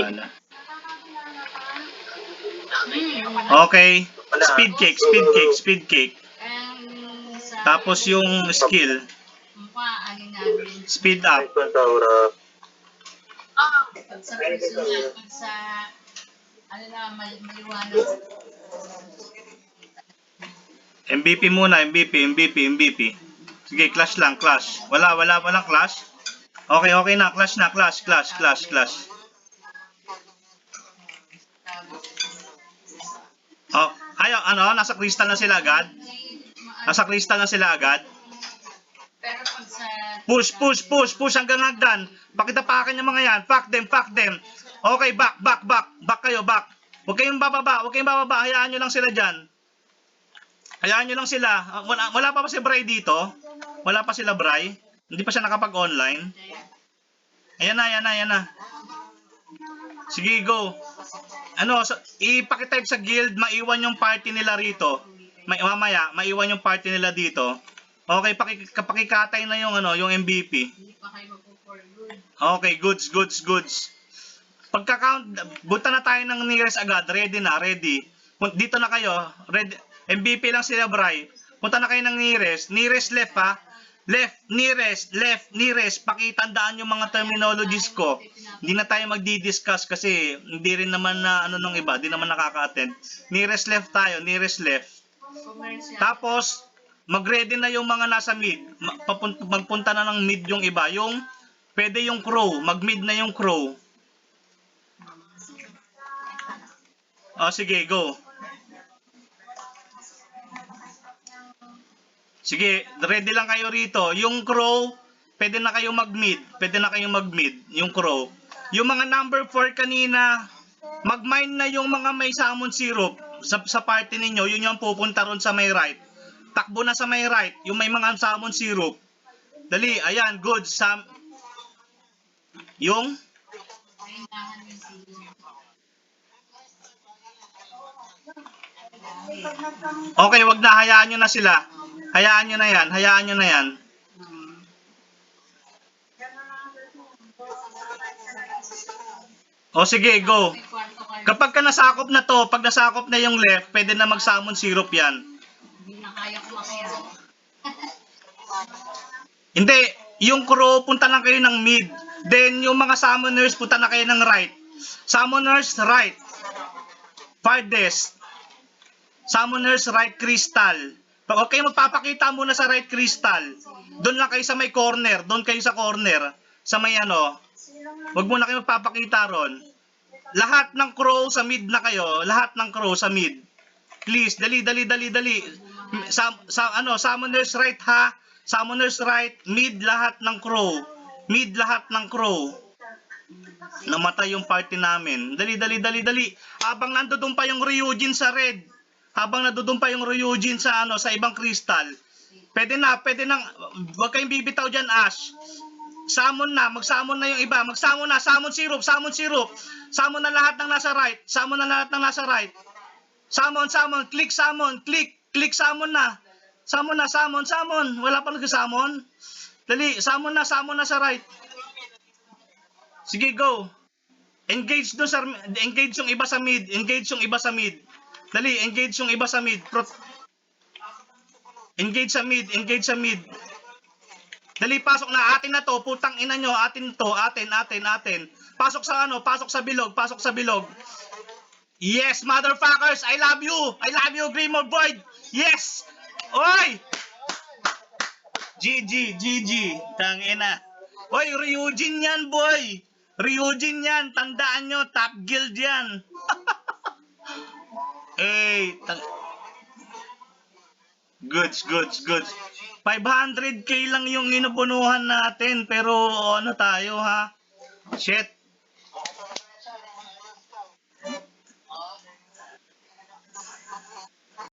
wala na. Okay. Speed cake, speed cake, speed cake. Tapos yung skill. Speed up. MVP muna, MVP. Sige, clash lang, clash. Walang clash. Okay na, clash na, clash. Oh, ayo, nasa crystal na sila agad? Nasa crystal na sila agad? Push hanggang hagdan. Pakitapakan yung mga yan. Pack them. Okay, back kayo, back. Huwag kayong bababa. Hayaan nyo lang sila dyan. Wala pa si Bray dito? Wala pa sila Bray? Hindi pa siya nakapag-online? Ayan na. Sige, go. Ipakitype sa guild, maiwan yung party nila rito. Mamaya, maiwan yung party nila dito. Okay, pakikatay na yung yung MVP. Okay, goods. Pagka-count, bunta na tayo ng nearest agad. Ready. Dito na kayo. Ready. MVP lang sila, Bray. Punta na kayo ng nearest. Nearest left, ha? Left, nearest. Pakitandaan yung mga terminologies ko. Hindi na tayo magdi-discuss kasi hindi rin naman na nung iba, hindi naman nakaka-attend. Nearest left tayo, nearest left. Tapos, mag-ready na yung mga nasa mid. Magpunta na ng mid yung iba. Pwede yung crow. Mag-mid na yung crow. Sige, go. Sige, ready lang kayo rito. Yung crow, pwede na kayong mag-mid. Yung crow. Yung mga number 4 kanina, mag-mine na yung mga may salmon syrup sa party ninyo. Yun yung pupunta ron sa may right. Takbo na sa may right, yung may mga salmon syrup. Dali, ayan, good. Yung? Okay, wag na. Hayaan nyo na sila. Hayaan nyo na yan. Sige, go. Kapag ka nasakop na to, pag nasakop na yung left, pwede na mag-salmon syrup yan. Hindi na kaya kumakaya. Hindi, yung crow, punta lang kayo ng mid. Then, yung mga summoners, punta na kayo ng right. Summoners, right. Farthest. Summoners, right crystal. Okay, magpapakita muna sa right crystal. Doon lang kayo sa may corner. Sa may Huwag muna kayo magpapakita ron. Lahat ng crow sa mid na kayo. Please, dali. Summoners right, ha? Summoners right, mid lahat ng crow. Namatay yung party namin. Dali. Habang nandoon pa yung Ryujin sa red. Sa ibang crystal. Pwede na. Huwag kayong bibitaw dyan, Ash. Mag-summon na yung iba. Summon syrup. Summon na lahat ng nasa right. Summon. Click summon na. Summon. Wala pa nag-summon. Dali, summon na sa right. Sige, go. Engage yung iba sa mid. Dali, engage yung iba sa mid. Engage sa mid. Dali, pasok na. Atin na to. Putang ina nyo. Atin to. Atin. Pasok sa bilog. Yes, motherfuckers. I love you, Grimo Void. Yes. Oy. GG. Tangina. Oy, Ryujin yan, boy. Tandaan nyo. Top guild yan. Hey. Goods. 500k lang yung inupunuhan natin. Pero tayo, ha? Shit.